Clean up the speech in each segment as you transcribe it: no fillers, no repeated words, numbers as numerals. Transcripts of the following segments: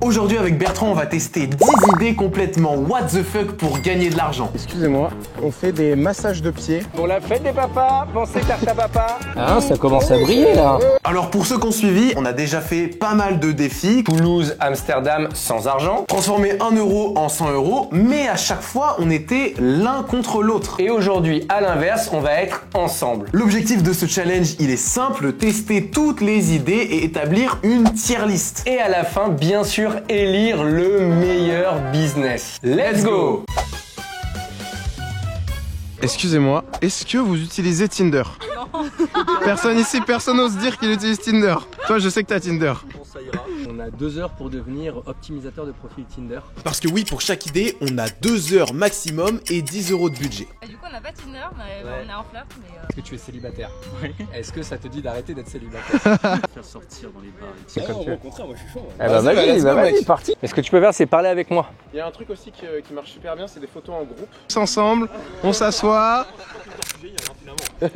Aujourd'hui avec Bertrand, on va tester 10 idées complètement what the fuck pour gagner de l'argent. Excusez-moi, on fait des massages de pieds. Pour la fête des papas, pensez carte à papa. Ah, ça commence à briller là. Alors pour ceux qui ont suivi, on a déjà fait pas mal de défis. Toulouse, Amsterdam, sans argent. Transformer 1 euro en 100 euros, mais à chaque fois, on était l'un contre l'autre. Et aujourd'hui, à l'inverse, on va être ensemble. L'objectif de ce challenge, il est simple, tester toutes les idées et établir une tier list. Et à la fin, bien sûr, élire le meilleur business. Let's go! Excusez-moi, est-ce que vous utilisez Tinder? Non. Personne ici, personne n'ose dire qu'il utilise Tinder. Toi, je sais que t'as Tinder. On a 2 heures pour devenir optimisateur de profil Tinder. Parce que oui, pour chaque idée, on a 2 heures maximum et 10 euros de budget. Du coup, on n'a pas Tinder, mais on est en flop. Est-ce que tu es célibataire? Oui. Est-ce que ça te dit d'arrêter d'être célibataire? Faire sortir dans les bars. C'est comme tu veux. Au contraire, moi je suis chaud. Eh bah vas-y, parti. Mais ce que tu peux faire, c'est parler avec moi. Il y a un truc aussi qui marche super bien, c'est des photos en groupe. Ensemble, on s'assoit.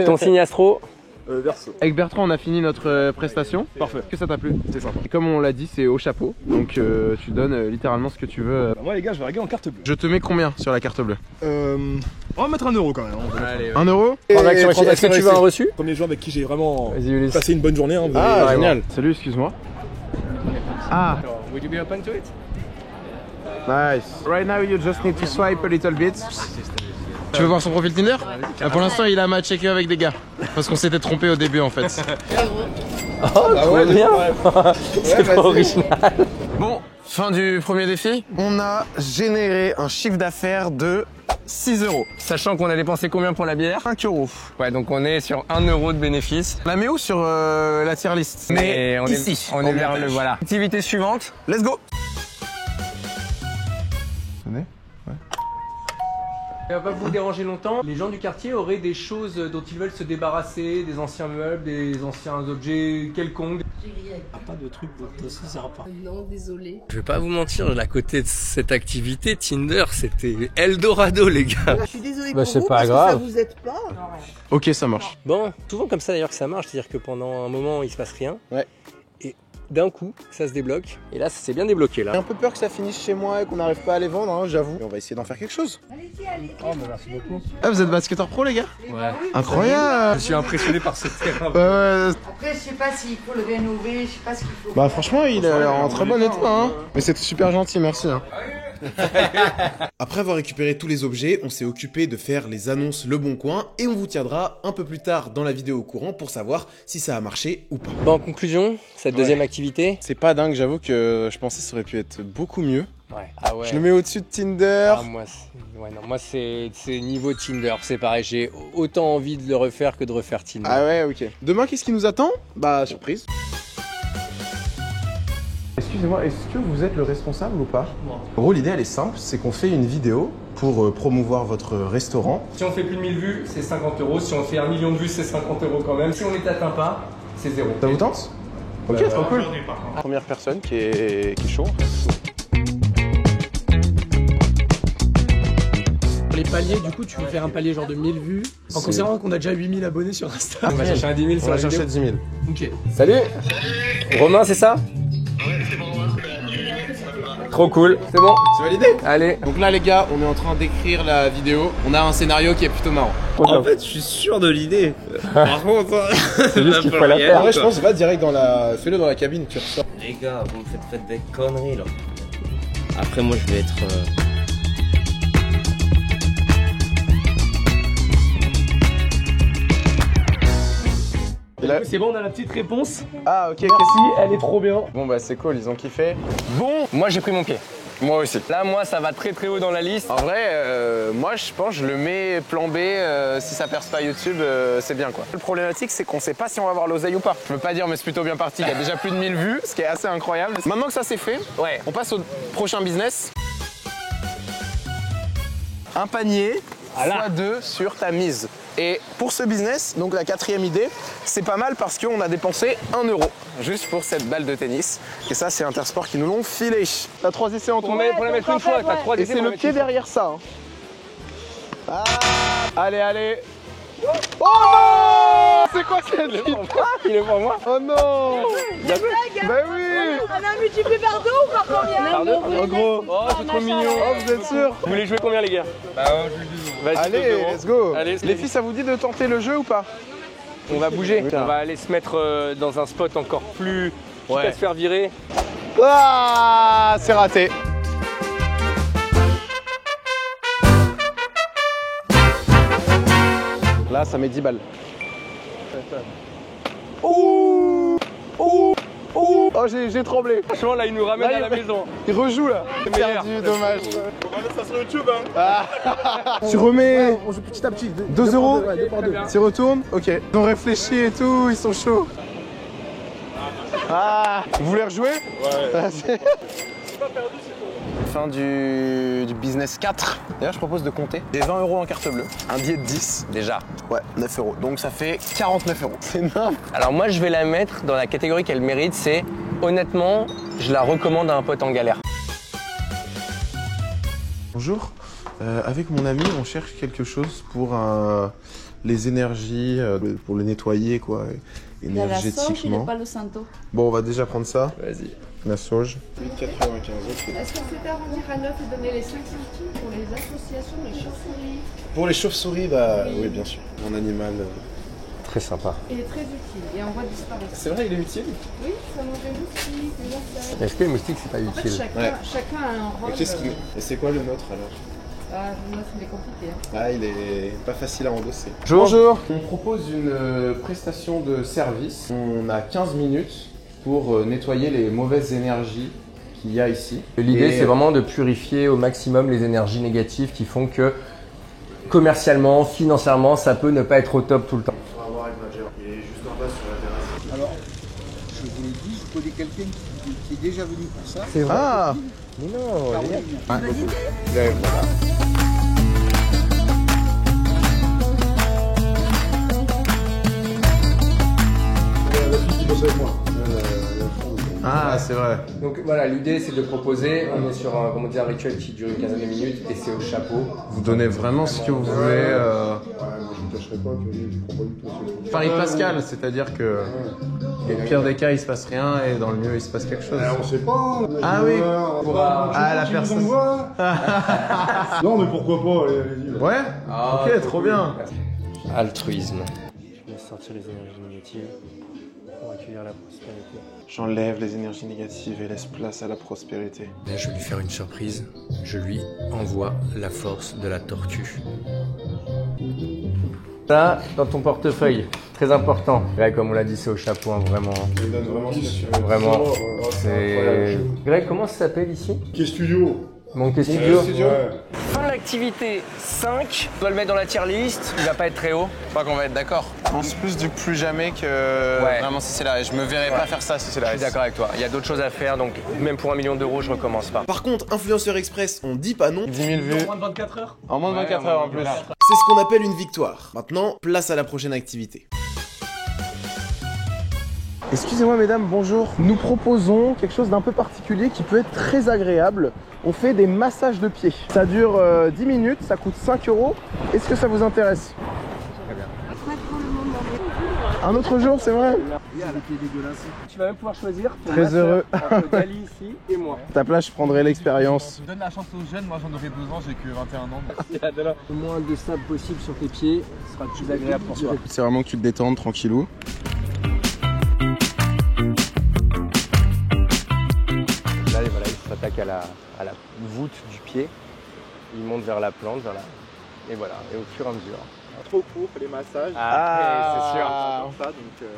Ton signe astro? Verso. Avec Bertrand, on a fini notre prestation. Parfait. Que ça t'a plu? C'est sympa. Et comme on l'a dit, c'est au chapeau. Donc tu donnes littéralement ce que tu veux. Moi les gars, je vais régler en carte bleue. Je te mets combien sur la carte bleue? On va mettre 1 euro quand même. Allez, 1 euro? Est-ce que tu veux un reçu? Premier joueur avec qui j'ai vraiment Vas-y, Ulysse. passé une bonne journée. Hein, Ah, génial. Salut, excuse-moi. Ah, Would you be open to it? nice. Right now, you just need to swipe a little bit. Tu veux voir son profil Tinder? Pour l'instant, il a matché que avec des gars. Parce qu'on s'était trompé au début en fait. Oh, trop bien. C'est pas original. Bon, fin du premier défi. On a généré un chiffre d'affaires de 6 euros. Sachant qu'on a dépensé combien pour la bière? 5 euros. Ouais, donc on est sur 1 euro de bénéfice. On la met où sur la tier list? Mais on ici, on au est vers montage. le voilà. Activité suivante. Let's go! Ça va pas vous déranger longtemps. Les gens du quartier auraient des choses dont ils veulent se débarrasser, des anciens meubles, des anciens objets quelconques. Pas de truc pour toi, ça sert pas. Non, désolé. Je vais pas vous mentir, à côté de cette activité, Tinder, c'était Eldorado, les gars. Je suis désolée Bah, pour c'est vous pas parce grave. que ça vous aide pas. Ok, ça marche. Bon, souvent comme ça d'ailleurs que ça marche, c'est-à-dire que pendant un moment, il se passe rien. Ouais. Et d'un coup, ça se débloque. Et là, ça s'est bien débloqué, J'ai là. un peu peur que ça finisse chez moi et qu'on n'arrive pas à les vendre, hein, j'avoue. Et on va essayer d'en faire quelque chose. Allez-y, allez. Oh, bah merci beaucoup. Ah, vous êtes basketteur pro, les gars? Ouais. Incroyable! Je suis impressionné par ce terrain. Ouais. Après, je sais pas s'il faut le rénover, je sais pas ce qu'il faut. Bah franchement, il est en très bon état, hein. Mais c'était super gentil, merci. Hein. Après avoir récupéré tous les objets, on s'est occupé de faire les annonces Le Bon Coin et on vous tiendra un peu plus tard dans la vidéo au courant pour savoir si ça a marché ou pas. Bon, en conclusion, cette deuxième activité. C'est pas dingue, j'avoue que je pensais que ça aurait pu être beaucoup mieux. Ouais. Ah ouais. Je le mets au-dessus de Tinder. Ah, moi, c'est niveau Tinder, c'est pareil. J'ai autant envie de le refaire que de refaire Tinder. Ah ouais, ok. Demain, qu'est-ce qui nous attend? Bah, surprise. Excusez-moi, est-ce que vous êtes le responsable ou pas? En gros, l'idée, elle est simple, c'est qu'on fait une vidéo pour promouvoir votre restaurant. Si on fait plus de 1000 vues, c'est 50 euros. Si on fait 1 million de vues, c'est 50 euros quand même. Si on les atteint pas, c'est 0. Ça vous tente? Ok, trop cool. Première personne qui est chaud. Les paliers, du coup, tu veux faire un palier genre de 1000 vues en considérant qu'on a déjà 8000 abonnés sur Insta. On va chercher un 10 000 On sur va la chercher vidéo. 10 000. Ok. Salut. Romain, c'est ça? Trop cool. C'est bon. C'est validé? Allez. Donc là, les gars, on est en train d'écrire la vidéo. On a un scénario qui est plutôt marrant. En fait, je suis sûr de l'idée. Par contre, C'est juste qu'il faut la faire. En vrai, je pense, va direct dans la. Fais-le dans la cabine, tu ressors. Les gars, vous me faites des conneries là. Après, moi je vais être. C'est bon, on a la petite réponse. Ah, ok, Merci, elle est trop bien. Bon, bah, c'est cool, ils ont kiffé. Bon, moi j'ai pris mon pied. Moi aussi. Là, moi, ça va très très haut dans la liste. En vrai, moi je pense que je le mets plan B, si ça perce pas YouTube, c'est bien quoi. Le problématique c'est qu'on sait pas si on va avoir l'oseille ou pas. Je veux pas dire mais c'est plutôt bien parti, il y a déjà plus de 1000 vues, ce qui est assez incroyable. Maintenant que ça c'est fait, Ouais. on passe au prochain business. Un panier x2 sur ta mise. Et pour ce business, donc la quatrième idée, c'est pas mal parce qu'on a dépensé 1 euro juste pour cette balle de tennis. Et ça, c'est Intersport qui nous l'ont filé. T'as 3 essais en tout. Pour la mettre une fois, t'as 3 Et c'est le pied derrière ça. Hein. Ah, allez, allez. Oh non! C'est quoi cette vie? Il est pour moi. Oh non! Bah oui! On a multiplié par 2 ou par combien? Oh gros. Oh, c'est trop mignon. Oh, vous êtes sûr? Vous voulez jouer combien, les gars? Bah, vas-y, Allez, 2 euros. let's go. Allez, Les filles, ça vous dit de tenter le jeu ou pas? On va bouger. On va aller se mettre dans un spot encore plus... quitte à se faire virer. Ah, c'est raté. Là, ça met 10 balles. Oh, oh, oh, oh, j'ai tremblé. Franchement, là, il nous ramène à la maison. Il rejoue là. meilleur. Perdu, dommage. On va mettre ça sur YouTube, hein. Tu remets On joue petit à petit. 2 euros. Ouais, 2 par 2. Tu retournes. Ok. Ils ont réfléchi et tout, ils sont chauds. Ah, vous voulez rejouer? Ouais. Fin du business 4. D'ailleurs, je propose de compter des 20 euros en carte bleue. Un billet de 10 déjà. Ouais, 9 euros. Donc ça fait 49 euros. C'est énorme. Alors moi, je vais la mettre dans la catégorie qu'elle mérite, c'est honnêtement, je la recommande à un pote en galère. Bonjour, avec mon ami, on cherche quelque chose pour les énergies, pour le nettoyer, quoi, Il y a la sauge et énergétiquement. le palo santo. Bon, on va déjà prendre ça, Vas-y. la sauge. 8,95 €. Est-ce qu'on peut arrondir à 9 et donner les 5 centimes pour les associations, les chauves-souris? Pour les chauves-souris, bah oui, bien sûr. Mon animal. Très sympa. Il est très utile et on voit disparaître. C'est vrai, il est utile. Oui, ça mange des moustiques, des insectes. Est-ce que les moustiques, c'est pas En fait, utile? chacun a un rôle. Et c'est quoi le nôtre alors? Ah, moi, c'est compliqué. Hein. Ah, il est pas facile à endosser. Bonjour. On propose une prestation de service. On a 15 minutes pour nettoyer les mauvaises énergies qu'il y a ici. L'idée, Et, c'est vraiment de purifier au maximum les énergies négatives qui font que commercialement, financièrement, ça peut ne pas être au top tout le temps. On va voir avec notre gérant. Il est juste en bas sur la terrasse. Alors, je vous l'ai dit, je connais quelqu'un qui est déjà venu pour ça. C'est vrai. Ah, Mais non, les gars. ouais, voilà. La fille qui bosse avec moi. Ah, c'est vrai. Donc voilà, l'idée, c'est de proposer, on est sur un rituel qui dure une quinzaine de minutes et c'est au chapeau. Vous donnez vraiment ce que vous voulez. Ouais, moi je ne cacherai pas que je ne prends pas du tout. Paris Pascal, c'est-à-dire que au pire des cas, il se passe rien et dans le mieux, il se passe quelque chose. On sait pas. Ah oui. Ah, la personne. Non, mais pourquoi pas, allez-y. Ouais. Ok, trop bien. Altruisme. Je laisse sortir les énergies négatives pour accueillir la prospérité. J'enlève les énergies négatives et laisse place à la prospérité. Là, je vais lui faire une surprise. Je lui envoie la force de la tortue. Ça, dans ton portefeuille, très important. Greg, comme on l'a dit, c'est au chapeau, hein, vraiment. Il donne vraiment ce que tu veux. Vraiment. Oh, C'est... Greg, comment ça s'appelle ici? Qui est studio? Mon studio. Ouais. Fin de l'activité 5. On doit le mettre dans la tier list. Il va pas être très haut. Je crois qu'on va être d'accord. Je pense plus du plus jamais que Ouais. vraiment si c'est la. Je me verrais pas faire ça si c'est la. Je suis d'accord avec toi. Il y a d'autres choses à faire, donc même pour 1 million d'euros, je recommence pas. Par contre, Influenceur Express, on dit pas non. 10 000 vues. Moins de 24 heures. En moins de 24 heures en plus. C'est ce qu'on appelle une victoire. Maintenant, place à la prochaine activité. Excusez-moi mesdames, bonjour. Nous proposons quelque chose d'un peu particulier qui peut être très agréable. On fait des massages de pieds. Ça dure 10 minutes, ça coûte 5 €. Est-ce que ça vous intéresse? Très bien. Un autre jour, c'est vrai? Tu vas même pouvoir choisir ton Très masseur heureux. entre Dali ici et moi. À ta place, je prendrai l'expérience. Donne la chance aux jeunes, moi j'en aurais besoin, j'ai que 21 ans. Le moins de sable possible sur tes pieds sera plus agréable pour toi. C'est vraiment que tu te détendes tranquillou. Là, voilà, il s'attaque à la voûte du pied. Il monte vers la plante, et voilà, et au fur et à mesure. Trop court, les massages. C'est sûr. Comme ça, donc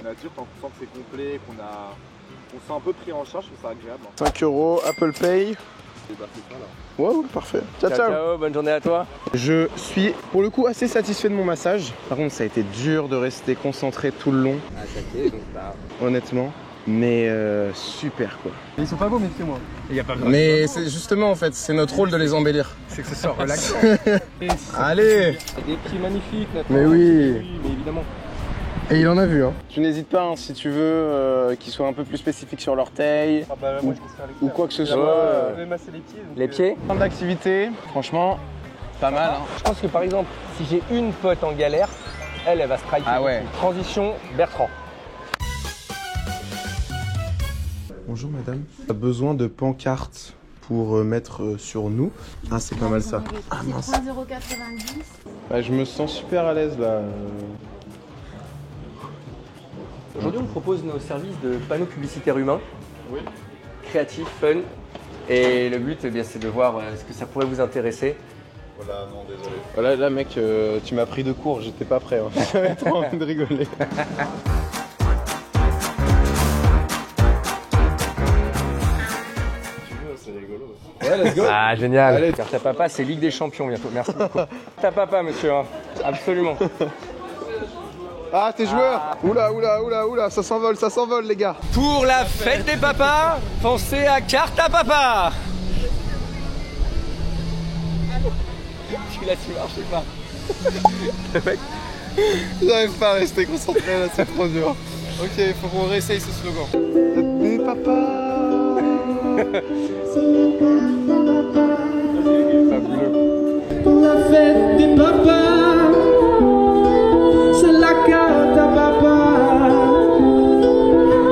nature, tant qu'on sent que c'est complet, qu'on s'est un peu pris en charge, c'est agréable. 5 € Apple Pay. Et bah c'est ça là. Ouais, parfait. Ciao, Ciao, ciao. ciao, bonne journée à toi. Je suis pour le coup assez satisfait de mon massage. Par contre, ça a été dur de rester concentré tout le long, Attaqué, donc là. honnêtement. Mais super quoi. Ils sont pas beaux, mes pieds, moi. Il y a pas besoin. Mais c'est justement en fait, c'est notre rôle de les embellir. C'est que ce soit relaxant. Allez. Des pieds magnifiques, Nathan. Mais oui. Mais évidemment. Et il en a vu hein. Tu n'hésites pas hein, si tu veux qu'ils soient un peu plus spécifiques sur l'orteil ou quoi que ce soit. masser les pieds. Les pieds. Fin d'activité, franchement, pas mal hein. Je pense que par exemple, si j'ai une pote en galère, elle va striker. Ah ouais. Transition Bertrand. Bonjour madame. On a besoin de pancartes pour mettre sur nous. Ah, c'est pas mal ça. Ah mince. 3,90 €. Ouais, je me sens super à l'aise là. Aujourd'hui, on propose nos services de panneaux publicitaires humains, créatifs, fun. Et le but, eh bien, c'est de voir ce que ça pourrait vous intéresser. Voilà, non, désolé. Voilà, là mec, tu m'as pris de court, j'étais pas prêt. Hein. J'avais trop envie de rigoler. Ouais, let's go. Ah, génial. Allez. Carte à papa, c'est Ligue des Champions bientôt. Merci beaucoup. Carte à papa, monsieur. Hein. Absolument. Ah, t'es joueur. Oula, oula, oula, oula, ça s'envole les gars. Pour la fête des papas, pensez à Carte à papa. Celui-là, tu marches pas. J'arrive pas à rester concentré là, c'est trop dur. Ok, il faut qu'on réessaye ce slogan. Des papas. Fabuleux. Pour la fête des papas, c'est la carte à papa.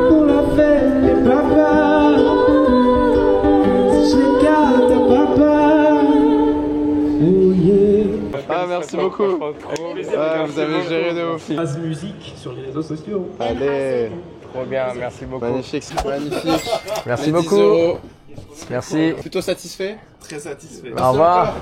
Pour la fête des papas, c'est la carte à papa. Oh yeah. Ah, merci beaucoup. Ah, vous avez géré de ouf. Base musique sur les réseaux sociaux. Allez. Trop bien, merci beaucoup. Magnifique, magnifique. Merci Les 10 beaucoup. €. Merci. Plutôt satisfait? Très satisfait. Au revoir.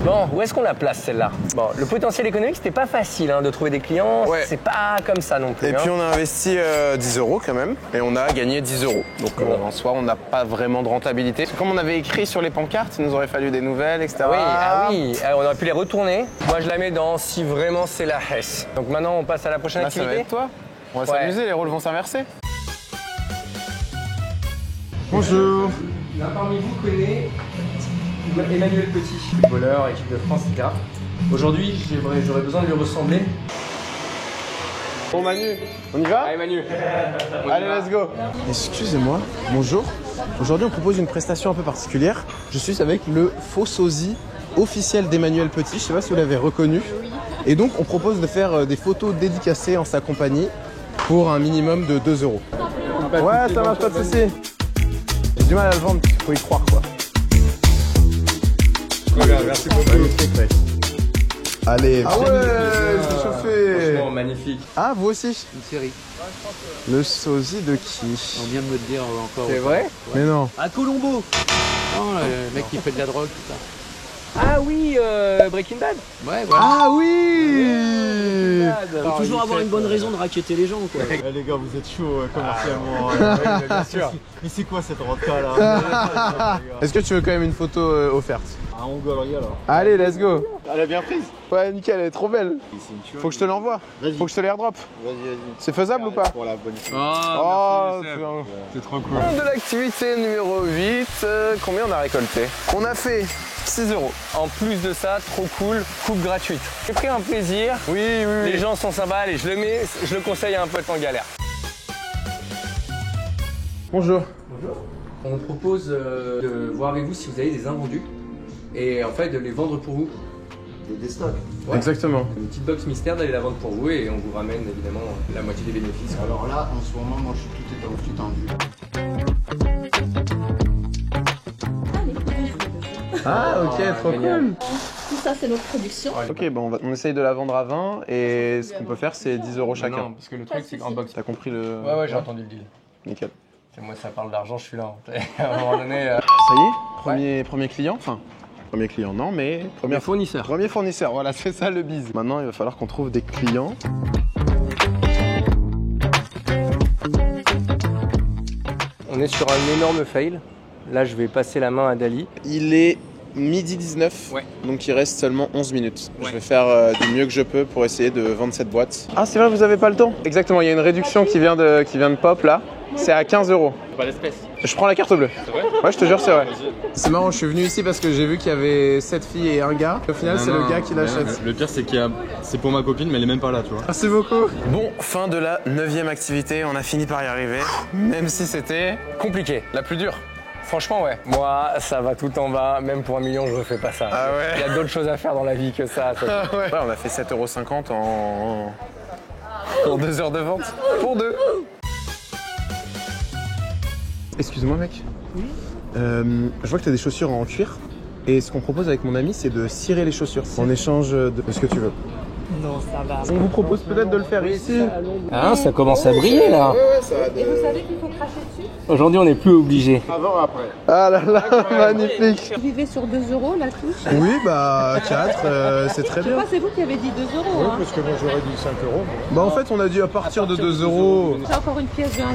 Bon, où est-ce qu'on la place celle-là? Bon, le potentiel économique, c'était pas facile hein, de trouver des clients. Ouais. C'est pas comme ça non plus. Et puis on a investi 10 € quand même, et on a gagné 10 €. Donc en soi, on n'a pas vraiment de rentabilité. Parce que comme on avait écrit sur les pancartes, il nous aurait fallu des nouvelles, etc. Oui, on aurait pu les retourner. Moi, je la mets dans si vraiment c'est la Hesse. Donc maintenant, on passe à la prochaine Là, ça va activité. être toi. On va Ouais. s'amuser, les rôles vont s'inverser. Bonjour. L'un parmi vous connaît Emmanuel Petit, footballeur, équipe de France, etc. Aujourd'hui, j'aurais besoin de lui ressembler. Bon Manu, on y va? Allez Manu. Allez, let's go. Excusez-moi, bonjour. Aujourd'hui, on propose une prestation un peu particulière. Je suis avec le faux sosie officiel d'Emmanuel Petit. Je sais pas si vous l'avez reconnu. Et donc, on propose de faire des photos dédicacées en sa compagnie pour un minimum de 2 €. Ouais, ça marche, pas de soucis. J'ai du mal à le vendre, il faut y croire quoi. Merci beaucoup. Magnifique, mec. Allez, Ah ouais, c'est chauffé. Franchement, magnifique. Ah, vous aussi? Une série. Le sosie de qui? On vient de me le dire encore. C'est vrai? Mais non. À Colombo. Non, le mec qui fait de la drogue, tout ça. Ah oui, Breaking Bad. Ouais, voilà. Ah oui! Faut toujours avoir une bonne raison de raqueter les gens, quoi. Eh, les gars, vous êtes chauds commercialement. Bien sûr. Mais c'est quoi cette renta là? Est-ce que tu veux quand même une photo offerte? Un Hongolerie alors. Allez, let's go. Elle a bien prise. Ouais, nickel, elle est trop belle. Faut que je te l'envoie. Vas-y. Faut que je te l'airdrop. Vas-y. C'est faisable ou pas? Pour la bonne histoire. Oh, C'est trop cool. De l'activité numéro 8, combien on a récolté? On a fait 6 €. En plus de ça, trop cool, coupe gratuite. J'ai pris un plaisir. Oui, oui, Les gens sont sympas, allez, je le conseille à un pote en galère. Bonjour. Bonjour. On propose de voir avec vous si vous avez des invendus et en fait de les vendre pour vous. Des stocks. Ouais. Exactement. Une petite box mystère d'aller la vendre pour vous et on vous ramène évidemment la moitié des bénéfices. Alors là, en ce moment, moi, je suis tout tendu. Ah, ok, trop cool. Tout ça, c'est notre production. Ok, bon, on essaye de la vendre à 20 et ce qu'on peut faire, c'est 10 € chacun. Non, parce que le truc c'est qu'en box. T'as compris le. Ouais, j'ai entendu le deal. Nickel. C'est moi, ça parle d'argent, je suis là. À un moment donné. Ça y est, premier client. Enfin, premier client, non, mais Premier fournisseur. Premier fournisseur, voilà, c'est ça le bise. Maintenant, il va falloir qu'on trouve des clients. On est sur un énorme fail. Là, je vais passer la main à Dali. Il est midi 19, Ouais. donc il reste seulement 11 minutes. Ouais. Je vais faire du mieux que je peux pour essayer de vendre cette boîte. Ah, c'est vrai, vous avez pas le temps? Exactement, il y a une réduction qui vient de pop là. C'est à 15 €. Pas d'espèce. Je prends la carte bleue. C'est vrai? Ouais, je te jure, c'est vrai. C'est marrant, je suis venu ici parce que j'ai vu qu'il y avait 7 filles et un gars. Au final, c'est le gars qui l'achète. Le pire, c'est c'est pour ma copine, mais elle est même pas là, tu vois. Merci beaucoup. Bon, fin de la 9e activité, on a fini par y arriver, même si c'était Compliqué. la plus dure. Franchement, ouais. Moi, ça va tout en bas. Même pour 1 million, je refais pas ça. Ah ouais. Il y a d'autres choses à faire dans la vie que ça. Ouais, on a fait 7,50 € pour 2 heures de vente. Pour 2. Excuse-moi, mec. Oui. Je vois que tu as des chaussures en cuir. Et ce qu'on propose avec mon ami, c'est de cirer les chaussures en échange de ce que tu veux. Non, ça va. On vous propose peut-être de le faire ici. Ah, ça commence à briller là. Et vous savez qu'il faut cracher dessus? Aujourd'hui, on n'est plus obligé. Avant, après. Ah là là, magnifique. Vous vivez sur 2 € la touche? Oui, bah 4, c'est très Je sais bien. pas, c'est vous qui avez dit 2 €. Hein. Parce que moi j'aurais dit 5 euros. Bah en fait, on a dit à partir de 2 euros. C'est encore une pièce de 1 €.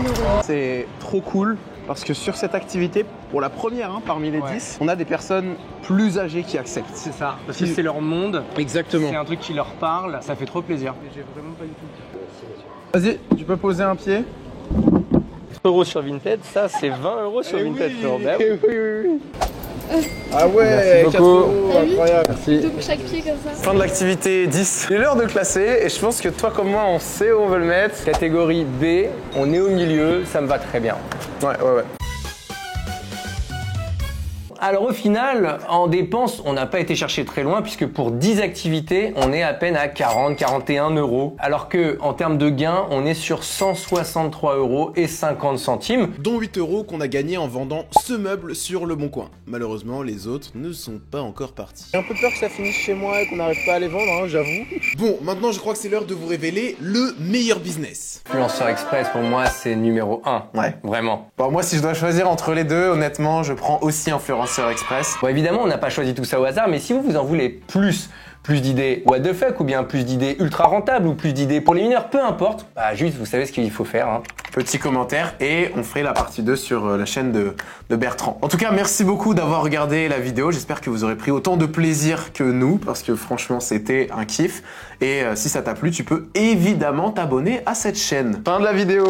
C'est trop cool parce que sur cette activité, pour la première parmi les 10, on a des personnes plus âgées qui acceptent. C'est ça, parce que c'est leur monde. Exactement. C'est un truc qui leur parle, ça fait trop plaisir. J'ai vraiment pas du tout. Vas-y, tu peux poser un pied. 1 € sur Vinted, ça c'est 20 € sur Vinted. Ah ouais, Merci 4 beaucoup. euros, incroyable. Merci. Donc chaque pied comme ça. Fin de l'activité 10. Il est l'heure de classer et je pense que toi comme moi, on sait où on veut le mettre. Catégorie B, on est au milieu, ça me va très bien. Ouais. Alors au final, en dépenses, on n'a pas été chercher très loin puisque pour 10 activités, on est à peine à 41 €. Alors que en termes de gains, on est sur 163,50 €. Dont 8 euros qu'on a gagné en vendant ce meuble sur Le Bon Coin. Malheureusement, les autres ne sont pas encore partis. J'ai un peu peur que ça finisse chez moi et qu'on n'arrive pas à les vendre, j'avoue. Bon, maintenant je crois que c'est l'heure de vous révéler le meilleur business. Influenceur Express, pour moi, c'est numéro 1. Ouais. Vraiment. Bon, moi, si je dois choisir entre les deux, honnêtement, je prends aussi Influenceur Express. Bon, évidemment, on n'a pas choisi tout ça au hasard, mais si vous en voulez plus d'idées what the fuck, ou bien plus d'idées ultra rentables, ou plus d'idées pour les mineurs, peu importe, bah juste, vous savez ce qu'il faut faire. Petit commentaire et on ferait la partie 2 sur la chaîne de Bertrand. En tout cas, merci beaucoup d'avoir regardé la vidéo. J'espère que vous aurez pris autant de plaisir que nous, parce que franchement, c'était un kiff. Et si ça t'a plu, tu peux évidemment t'abonner à cette chaîne. Fin de la vidéo.